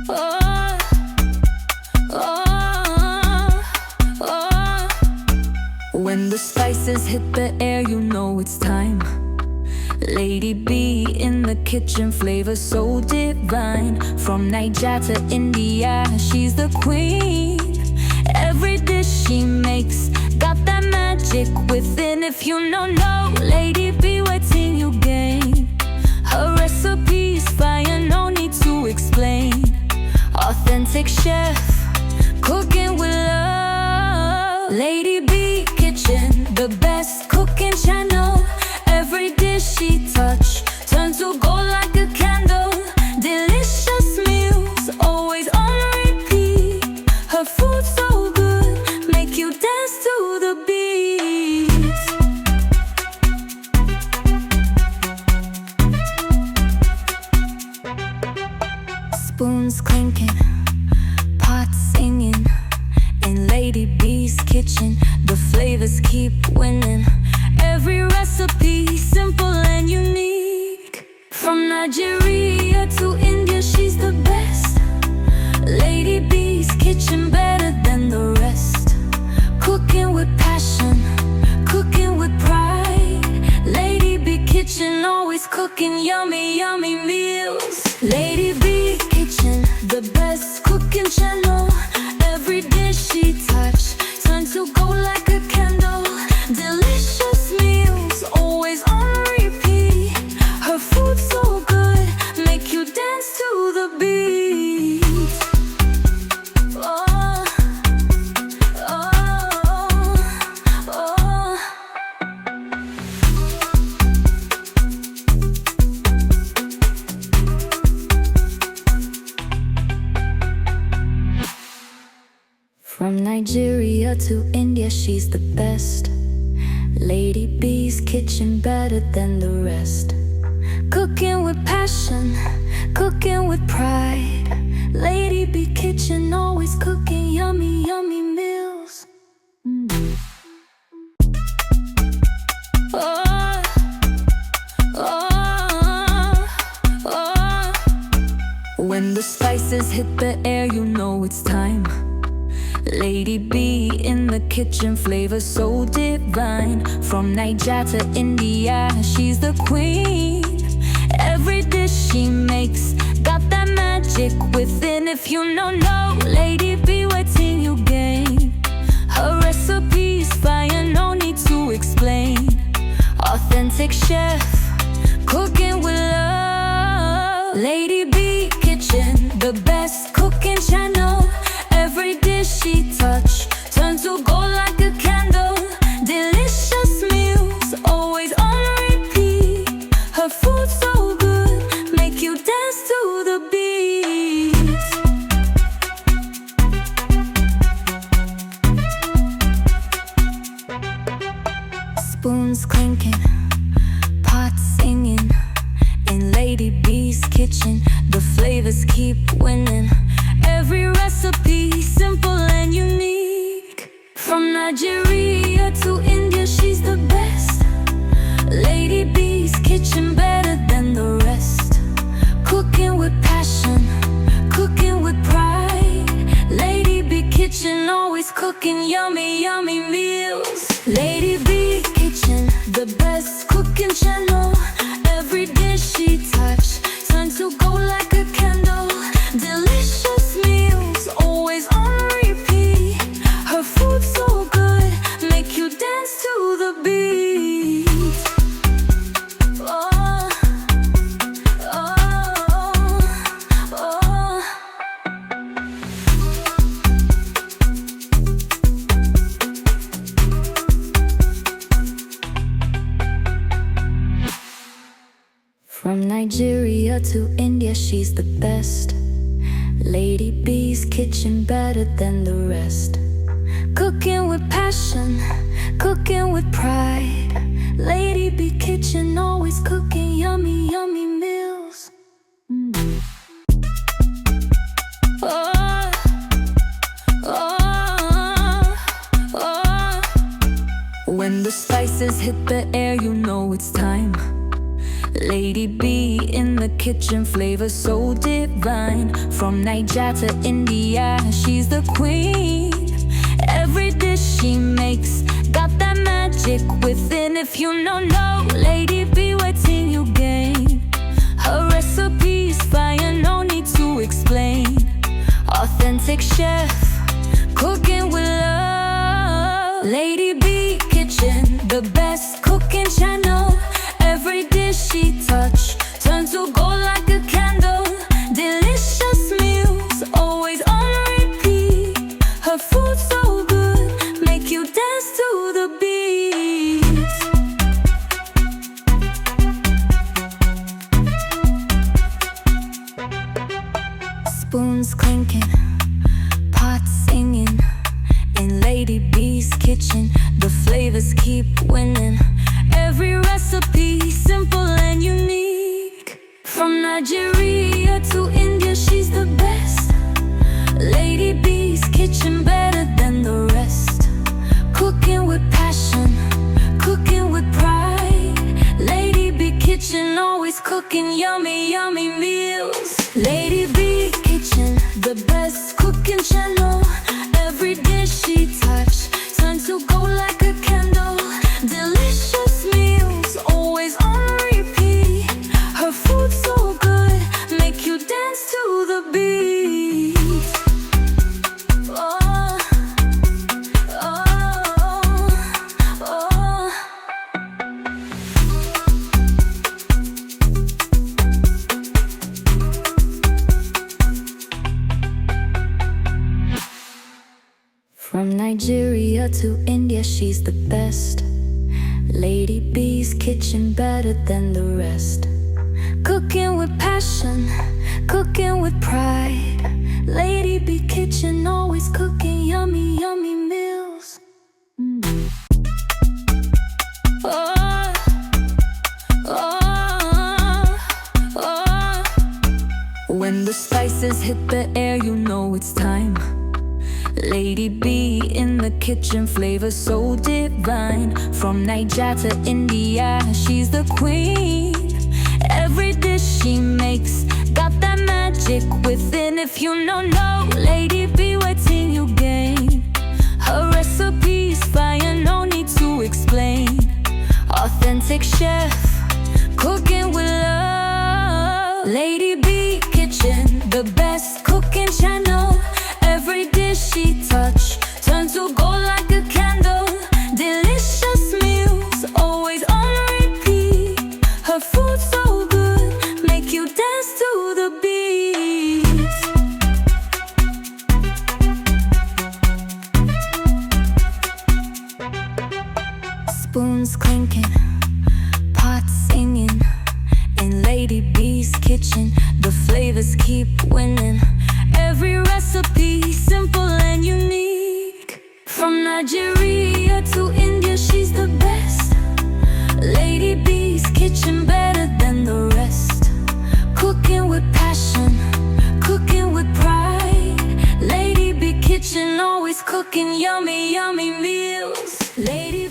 Oh, oh, oh. When the spices hit the air, you know it's time. Lady B in the kitchen, flavor so divine. From Niger to India, she's the queen. Every dish she makes got that magic within. If you don't know Lady B, wait till you gain. Her recipe's fire, no need to explain. Authentic chef, cooking with love. Lady B Kitchen, the best cooking channel. Every dish she touch turns to gold like a candle. Delicious meals, always on repeat. Her food so good, make you dance to the beat. Spoons clinking, pots singing. In Lady B's kitchen, the flavors keep winning. Every recipe simple and unique. From Nigeria to India, she's the best. Lady B's kitchen, better than the rest. Cooking with passion, cooking with pride. Lady B Kitchen, always cooking yummy, yummy meals. Lady B Kitchen, the best cooking channel. Every dish she touch turns to gold like a candle. Delicious meals, always on repeat. Her food so good, make you dance to the beat. Oh, oh, oh. From Nigeria to India, she's the best. Lady B's kitchen, better than the rest. Cooking with passion, cooking with pride. Lady B Kitchen, always cooking yummy, yummy meals. Oh, oh, oh. When the spices hit the air, you know it's time. Lady B in the kitchen, flavor so divine. From Niger to India, she's the queen. Every dish she makes got that magic within. If you don't know Lady B, wait till you gain. Her recipe's fire, no need to explain. Authentic chef, cooking with love. Lady B Kitchen, the best cooking channel. Every dish she touch turns to gold like a candle. Delicious meals, always on repeat. Her food so good, make you dance to the beat. Spoons clinking, pots singing. In Lady B's kitchen, the flavors keep winning. Every recipe simple and unique. From Nigeria to India, she's the best. Lady B's kitchen, better than the rest. Cooking with passion, cooking with pride. Lady B Kitchen, always cooking yummy, yummy meals. Lady B Kitchen, the best cooking channel. Every dish she touch turns to gold like a candle. Delicious meals, always on repeat. Her food so good, make you dance to the beat. Oh, oh, oh. From Nigeria to India, she's the best. Lady B's kitchen, better than the rest. Cooking with passion, cooking with pride. Lady B Kitchen, always cooking yummy, yummy meals. Oh, oh, oh. When the spices hit the air, you know it's time. Lady B in the kitchen, flavor so divine. From Nigeria to India, she's the queen. Every dish she makes got that magic within. If you don't know Lady B, wait till you gain. Her recipe's fire, no need to explain. Authentic chef, cooking with love. Lady B Kitchen, the best cooking channel. Every dish she touch turns to gold like a candle. Delicious meals, always on repeat. Her food so good, make you dance to the beat. Spoons clinking, pots singing. In Lady B's kitchen, the flavors keep winning. Every recipe simple and unique. From Nigeria to India, she's the best. Lady B's kitchen, better than the rest. Cooking with passion, cooking with pride. Lady B Kitchen, always cooking yummy, yummy meals. Lady B Kitchen, the best cooking channel. Every dish she touch turns to gold like a candle. Delicious meals, always on repeat. Her food so good, make you dance to the beat. Oh, oh, oh. From Nigeria to India, she's the best. Lady B's kitchen, better than the rest. Cooking with passion, cooking with pride. Lady B Kitchen, always cooking yummy, yummy meals. Oh, oh, oh. When the spices hit the air, you know it's time. Lady B in the kitchen, flavor so divine. From Nigeria to India, she's the queen. Every dish she makes got that magic within. If you don't know Lady B, wait till you gain. Her recipe's fire, no need to explain. Authentic chef, cooking with love. Lady B Kitchen, the best cooking channel. Every dish she touch turns to gold like a candle. Delicious meals, always on repeat. Her food so good, make you dance to the beat. Spoons clinking, pots singing. In Lady B's kitchen, the flavors keep winning. Every recipe simple and unique. From Nigeria to India, she's the best. Lady B's kitchen, better than the rest. Cooking with passion, cooking with pride. Lady B Kitchen, always cooking yummy, yummy meals. Lady